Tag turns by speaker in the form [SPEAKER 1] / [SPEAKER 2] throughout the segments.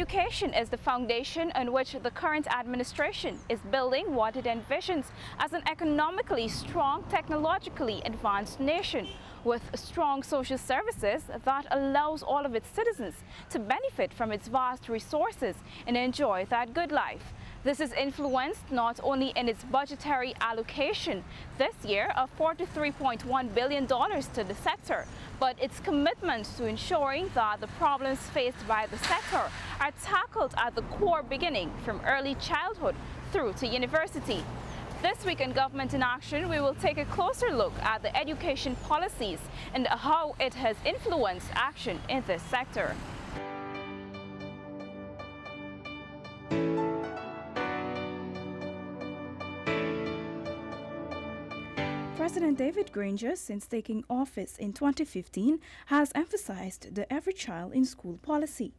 [SPEAKER 1] Education is the foundation on which the current administration is building what it envisions as an economically strong, technologically advanced nation with strong social services that allows all of its citizens to benefit from its vast resources and enjoy that good life. This is influenced not only in its budgetary allocation this year of $43.1 billion to the sector, but its commitment to ensuring that the problems faced by the sector are tackled at the core beginning from early childhood through to university. This week in Government in Action, we will take a closer look at the education policies and how it has influenced action in this sector. President David Granger, since taking office in 2015, has emphasized the every child in school policy.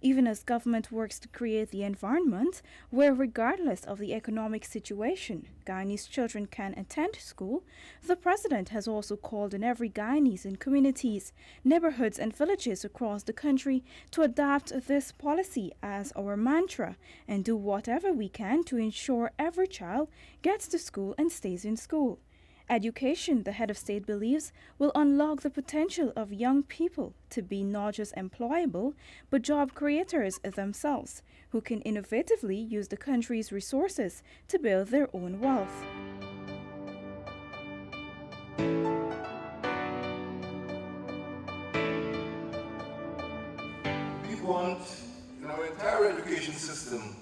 [SPEAKER 1] Even as government works to create the environment where, regardless of the economic situation, Guyanese children can attend school, the president has also called on every Guyanese in communities, neighborhoods and villages across the country to adopt this policy as our mantra and do whatever we can to ensure every child gets to school and stays in school. Education, the head of state believes, will unlock the potential of young people to be not just employable, but job creators themselves, who can innovatively use the country's resources to build their own wealth.
[SPEAKER 2] We want, in our entire education system,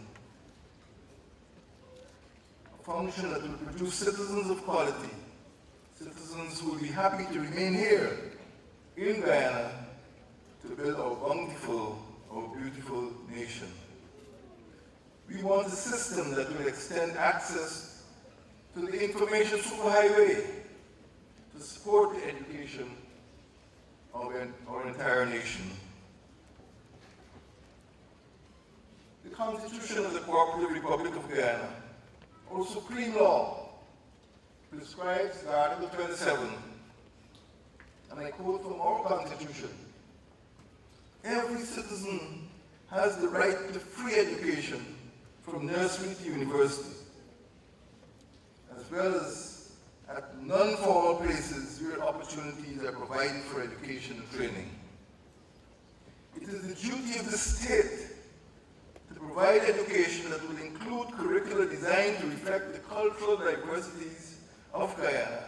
[SPEAKER 2] a function that will produce citizens of quality, citizens who will be happy to remain here in Guyana to build our bountiful, our beautiful nation. We want a system that will extend access to the information superhighway to support the education of our entire nation. The Constitution of the Cooperative Republic of Guyana, our supreme law, prescribes in Article 27, and I quote from our Constitution, "Every citizen has the right to free education from nursery to university, as well as at non-formal places where opportunities are provided for education and training. It is the duty of the state to provide education that will include curricula designed to reflect the cultural diversities of Guyana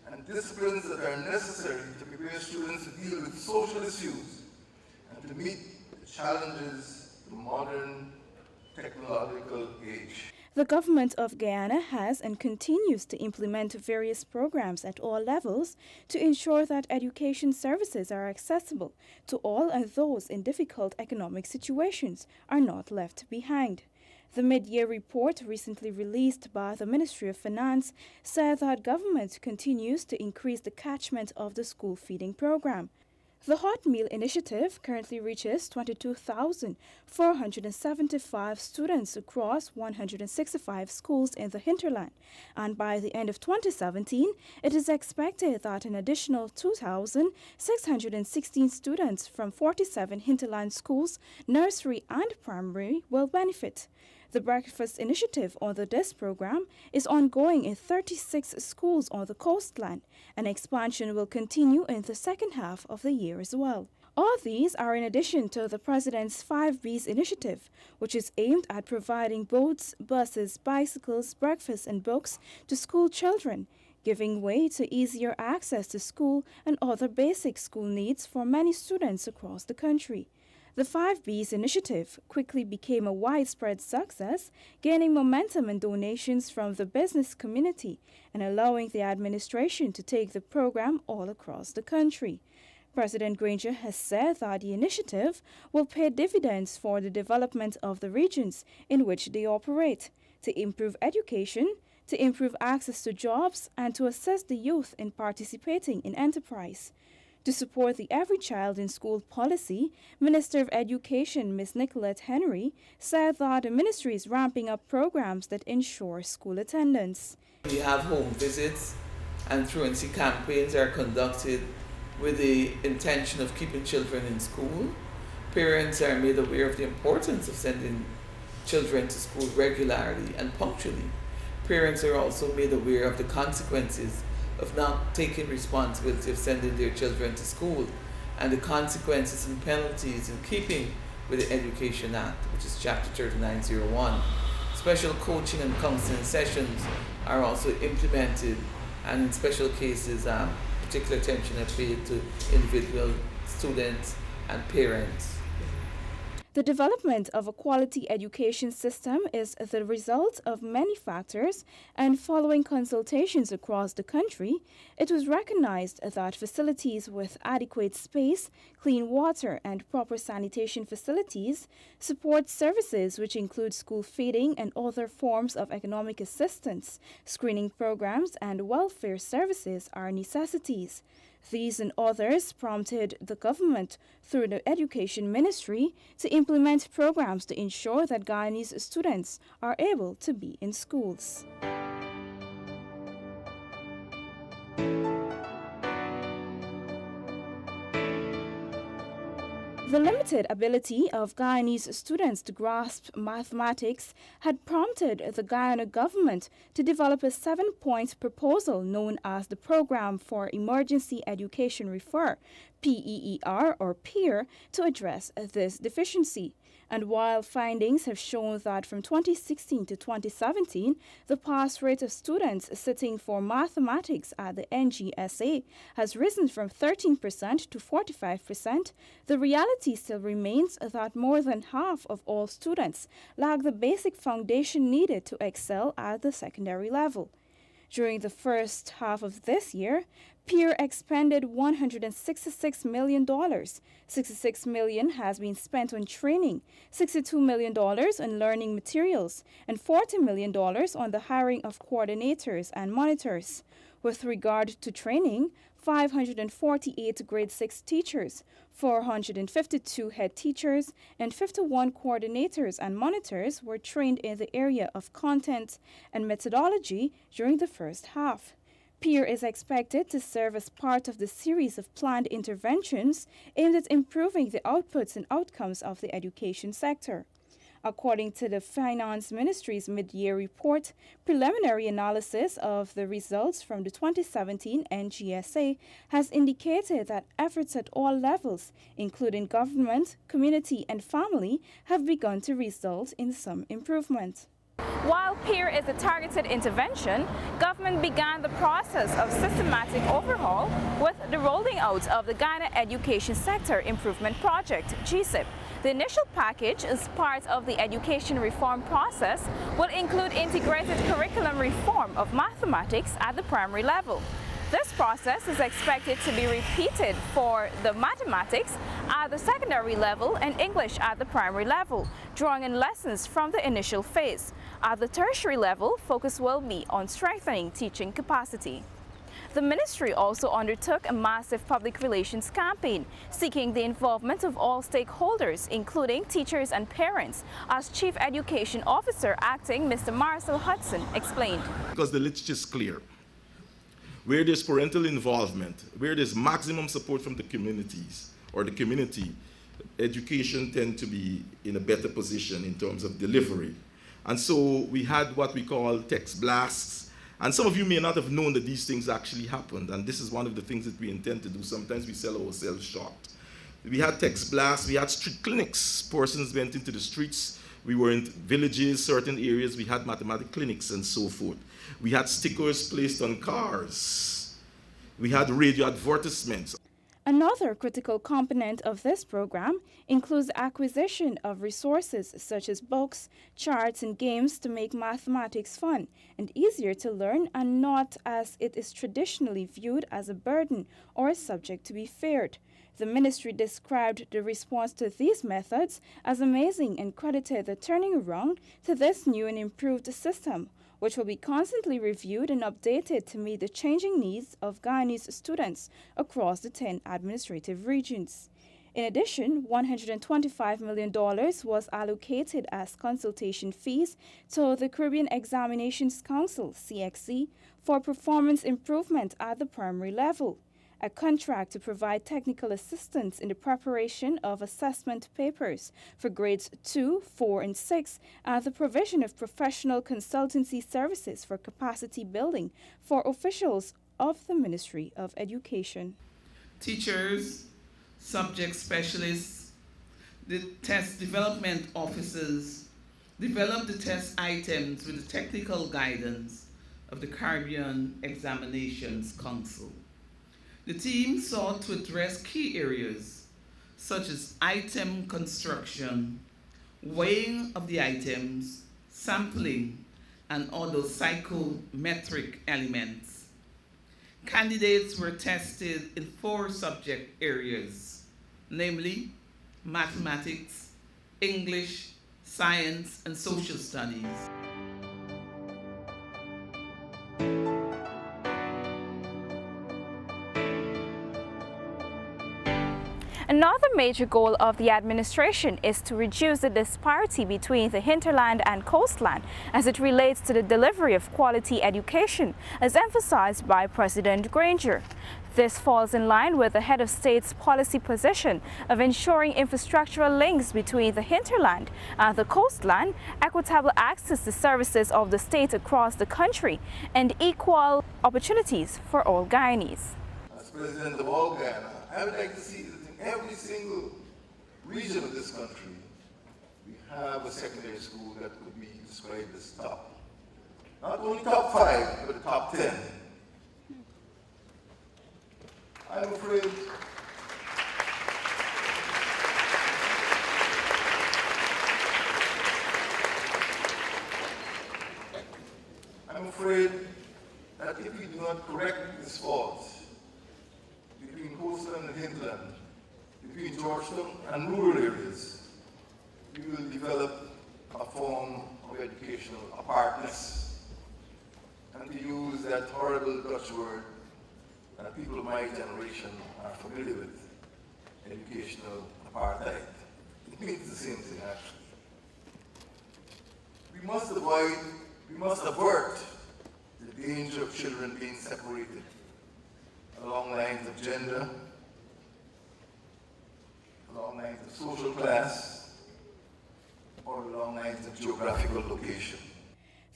[SPEAKER 2] and disciplines that are necessary to prepare students to deal with social issues and to meet the challenges of the modern technological age."
[SPEAKER 1] The government of Guyana has and continues to implement various programs at all levels to ensure that education services are accessible to all, and those in difficult economic situations are not left behind. The mid-year report recently released by the Ministry of Finance said that government continues to increase the catchment of the school feeding program. The Hot Meal Initiative currently reaches 22,475 students across 165 schools in the hinterland, and by the end of 2017, it is expected that an additional 2,616 students from 47 hinterland schools, nursery and primary, will benefit. The Breakfast Initiative under this program is ongoing in 36 schools on the coastline, and expansion will continue in the second half of the year as well. All these are in addition to the President's 5Bs initiative, which is aimed at providing boats, buses, bicycles, breakfast and books to school children, giving way to easier access to school and other basic school needs for many students across the country. The 5Bs initiative quickly became a widespread success, gaining momentum and donations from the business community and allowing the administration to take the program all across the country. President Granger has said that the initiative will pay dividends for the development of the regions in which they operate, to improve education, to improve access to jobs, and to assist the youth in participating in enterprise. To support the Every Child in School policy, Minister of Education Ms. Nicolette Henry said that the ministry is ramping up programs that ensure school attendance.
[SPEAKER 3] We have home visits and truancy campaigns are conducted with the intention of keeping children in school. Parents are made aware of the importance of sending children to school regularly and punctually. Parents are also made aware of the consequences of not taking responsibility of sending their children to school and the consequences and penalties in keeping with the Education Act, which is Chapter 3901. Special coaching and counseling sessions are also implemented, and in special cases, particular attention is paid to individual students and parents.
[SPEAKER 1] The development of a quality education system is the result of many factors, and following consultations across the country, it was recognized that facilities with adequate space, clean water, and proper sanitation facilities, support services which include school feeding and other forms of economic assistance, screening programs, and welfare services are necessities. These and others prompted the government, through the Education Ministry, to implement programs to ensure that Guyanese students are able to be in schools. The limited ability of Guyanese students to grasp mathematics had prompted the Guyana government to develop a 7-point proposal known as the Program for Emergency Education Refer, PEER or PEER, to address this deficiency. And while findings have shown that from 2016 to 2017, the pass rate of students sitting for mathematics at the NGSA has risen from 13% to 45%, the reality still remains that more than half of all students lack the basic foundation needed to excel at the secondary level. During the first half of this year, PEER expended $166 million. $66 million has been spent on training, $62 million on learning materials, and $40 million on the hiring of coordinators and monitors. With regard to training, 548 grade 6 teachers, 452 head teachers, and 51 coordinators and monitors were trained in the area of content and methodology during the first half. PEER is expected to serve as part of the series of planned interventions aimed at improving the outputs and outcomes of the education sector. According to the Finance Ministry's mid-year report, preliminary analysis of the results from the 2017 NGSA has indicated that efforts at all levels, including government, community, and family, have begun to result in some improvement. While PEER is a targeted intervention, government began the process of systematic overhaul with the rolling out of the Guyana Education Sector Improvement Project, GSIP. The initial package, as part of the education reform process, will include integrated curriculum reform of mathematics at the primary level. This process is expected to be repeated for the mathematics at the secondary level and English at the primary level, drawing in lessons from the initial phase. At the tertiary level, focus will be on strengthening teaching capacity. The ministry also undertook a massive public relations campaign, seeking the involvement of all stakeholders, including teachers and parents, as Chief Education Officer Acting Mr. Marcel Hudson explained.
[SPEAKER 4] Because the literature is clear. Where there's parental involvement, where there's maximum support from the communities or the community, education tend to be in a better position in terms of delivery. And so we had what we call text blasts. And some of you may not have known that these things actually happened. And this is one of the things that we intend to do. Sometimes we sell ourselves short. We had text blasts, we had street clinics. Persons went into the streets. We were in villages, certain areas. We had mathematics clinics and so forth. We had stickers placed on cars. We had radio advertisements.
[SPEAKER 1] Another critical component of this program includes the acquisition of resources such as books, charts, and games to make mathematics fun and easier to learn, and not as it is traditionally viewed as a burden or a subject to be feared. The ministry described the response to these methods as amazing and credited the turning around to this new and improved system, which will be constantly reviewed and updated to meet the changing needs of Guyanese students across the 10 administrative regions. In addition, $125 million was allocated as consultation fees to the Caribbean Examinations Council, CXC, for performance improvement at the primary level. a contract to provide technical assistance in the preparation of assessment papers for grades 2, 4, and 6, and the provision of professional consultancy services for capacity building for officials of the Ministry of Education.
[SPEAKER 5] Teachers, subject specialists, the test development officers develop the test items with the technical guidance of the Caribbean Examinations Council. The team sought to address key areas such as item construction, weighing of the items, sampling, and other psychometric elements. Candidates were tested in 4 subject areas, namely mathematics, English, science, and social studies.
[SPEAKER 1] Another major goal of the administration is to reduce the disparity between the hinterland and coastland as it relates to the delivery of quality education, as emphasized by President Granger. This falls in line with the head of state's policy position of ensuring infrastructural links between the hinterland and the coastland, equitable access to services of the state across the country, and equal opportunities for all Guyanese.
[SPEAKER 2] As president of all Guyana, I would like to see that in every single region of this country, we have a secondary school that could be described as top. Not only top 5, but the top 10. I'm afraid that if we do not correct this fault between coastal and hinterland, between Georgetown and rural areas, we will develop a form of educational apartness. And to use that horrible Dutch word that people of my generation are familiar with, educational apartheid. It means the same thing, actually. We must avert the danger of children being separated along lines of gender, along lines of social class, or along lines of geographical location.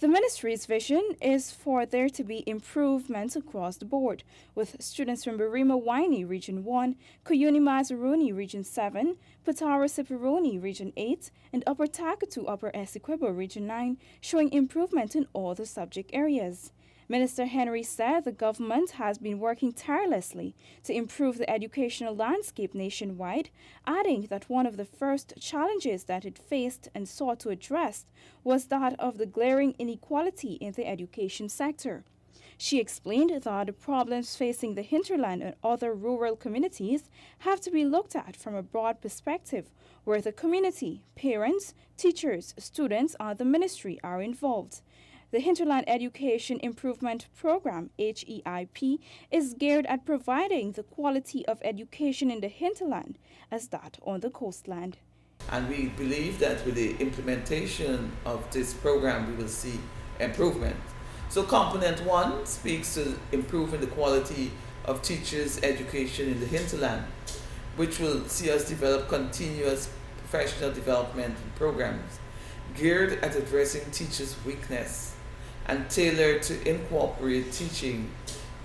[SPEAKER 1] The ministry's vision is for there to be improvements across the board, with students from Barima-Waini Region 1, Kuyuni-Mazaruni Region 7, Patara-Sipironi Region 8, and Upper Takatu Upper Essequibo Region 9 showing improvement in all the subject areas. Minister Henry said the government has been working tirelessly to improve the educational landscape nationwide, adding that one of the first challenges that it faced and sought to address was that of the glaring inequality in the education sector. She explained that the problems facing the hinterland and other rural communities have to be looked at from a broad perspective, where the community, parents, teachers, students, and the ministry are involved. The Hinterland Education Improvement Program, HEIP, is geared at providing the quality of education in the hinterland as that on the coastland.
[SPEAKER 3] And we believe that with the implementation of this program, we will see improvement. So component 1 speaks to improving the quality of teachers' education in the hinterland, which will see us develop continuous professional development programs geared at addressing teachers' weakness and tailored to incorporate teaching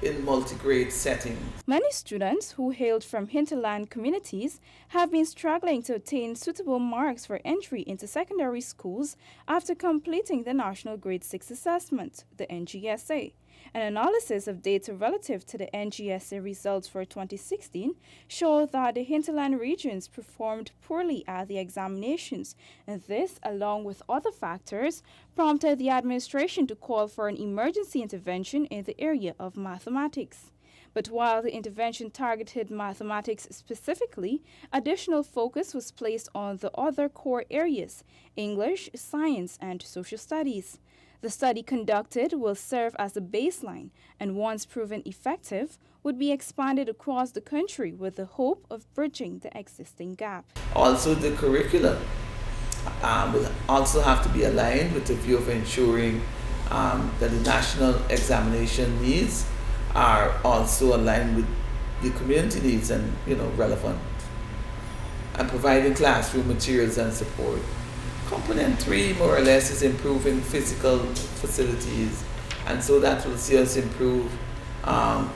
[SPEAKER 3] in multi-grade settings.
[SPEAKER 1] Many students who hailed from hinterland communities have been struggling to attain suitable marks for entry into secondary schools after completing the National Grade 6 Assessment, the NGSA. An analysis of data relative to the NGSA results for 2016 showed that the hinterland regions performed poorly at the examinations, and this, along with other factors, prompted the administration to call for an emergency intervention in the area of mathematics. But while the intervention targeted mathematics specifically, additional focus was placed on the other core areas: English, science, and social studies. The study conducted will serve as a baseline and, once proven effective, would be expanded across the country with the hope of bridging the existing gap.
[SPEAKER 3] Also, the curriculum will also have to be aligned with the view of ensuring that the national examination needs are also aligned with the community needs and relevant, and providing classroom materials and support. Component 3 more or less is improving physical facilities, and so that will see us improve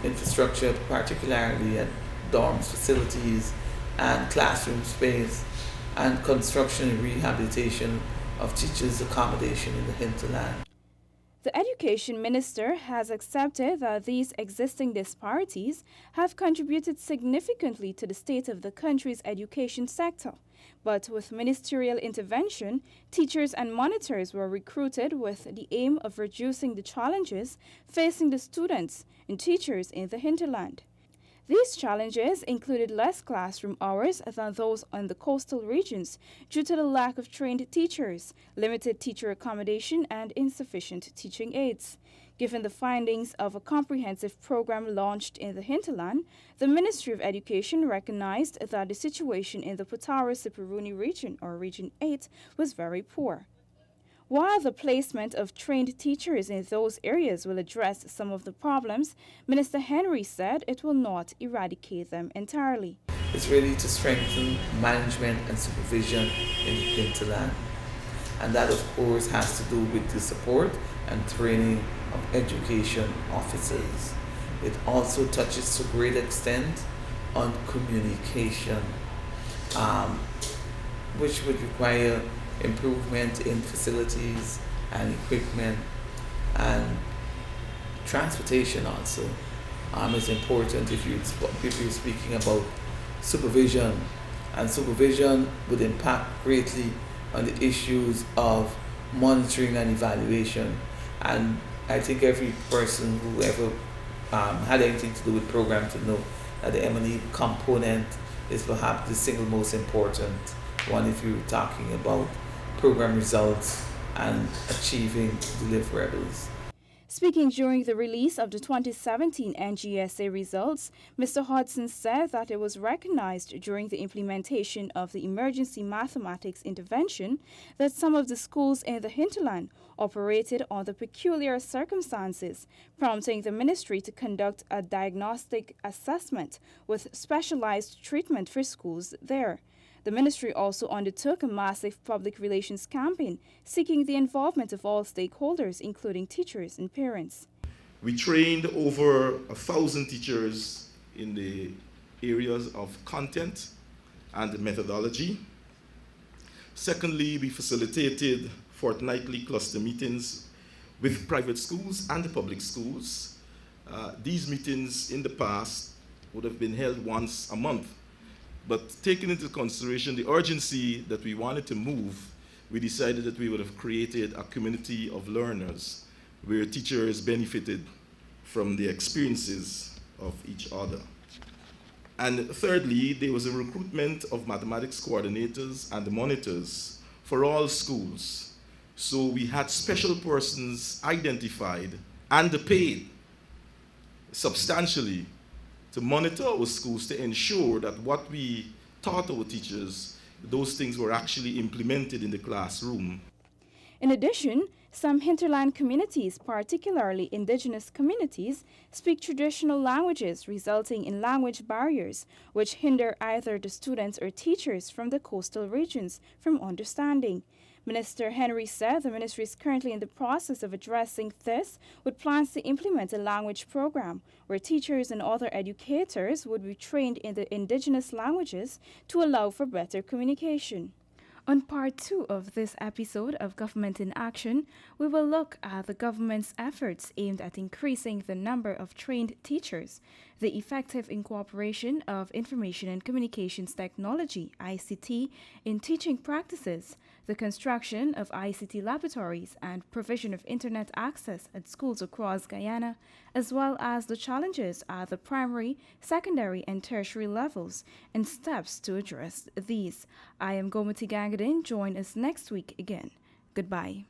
[SPEAKER 3] infrastructure, particularly at dorms facilities and classroom space, and construction and rehabilitation of teachers' accommodation in the hinterland.
[SPEAKER 1] The Education Minister has accepted that these existing disparities have contributed significantly to the state of the country's education sector. But with ministerial intervention, teachers and monitors were recruited with the aim of reducing the challenges facing the students and teachers in the hinterland. These challenges included less classroom hours than those in the coastal regions due to the lack of trained teachers, limited teacher accommodation, and insufficient teaching aids. Given the findings of a comprehensive program launched in the hinterland, the Ministry of Education recognized that the situation in the Potaro-Siperuni region, or Region 8, was very poor. While the placement of trained teachers in those areas will address some of the problems, Minister Henry said it will not eradicate them entirely.
[SPEAKER 3] It's really to strengthen management and supervision in the hinterland. And that, of course, has to do with the support and training of education officers. It also touches to a great extent on communication, which would require improvement in facilities and equipment, and transportation also is important if you're speaking about supervision, and supervision would impact greatly on the issues of monitoring and evaluation. And I think every person who ever had anything to do with programs would know that the M&E component is perhaps the single most important one if you're talking about program results and achieving deliverables.
[SPEAKER 1] Speaking during the release of the 2017 NGSA results, Mr. Hodson said that it was recognized during the implementation of the emergency mathematics intervention that some of the schools in the hinterland operated under peculiar circumstances, prompting the ministry to conduct a diagnostic assessment with specialized treatment for schools there. The ministry also undertook a massive public relations campaign seeking the involvement of all stakeholders, including teachers and parents.
[SPEAKER 4] We trained over 1,000 teachers in the areas of content and methodology. Secondly, we facilitated fortnightly cluster meetings with private schools and the public schools. These meetings in the past would have been held once a month. But taking into consideration the urgency that we wanted to move, we decided that we would have created a community of learners where teachers benefited from the experiences of each other. And thirdly, there was a recruitment of mathematics coordinators and monitors for all schools. So we had special persons identified and paid substantially to monitor our schools to ensure that what we taught our teachers, those things were actually implemented in the classroom.
[SPEAKER 1] In addition, some hinterland communities, particularly indigenous communities, speak traditional languages, resulting in language barriers, which hinder either the students or teachers from the coastal regions from understanding. Minister Henry said the ministry is currently in the process of addressing this with plans to implement a language program where teachers and other educators would be trained in the indigenous languages to allow for better communication. On part 2 of this episode of Government in Action, we will look at the government's efforts aimed at increasing the number of trained teachers, the effective incorporation of information and communications technology, ICT, in teaching practices, the construction of ICT laboratories and provision of internet access at schools across Guyana, as well as the challenges at the primary, secondary, and tertiary levels, and steps to address these. I am Gomati Gangadin. Join us next week again. Goodbye.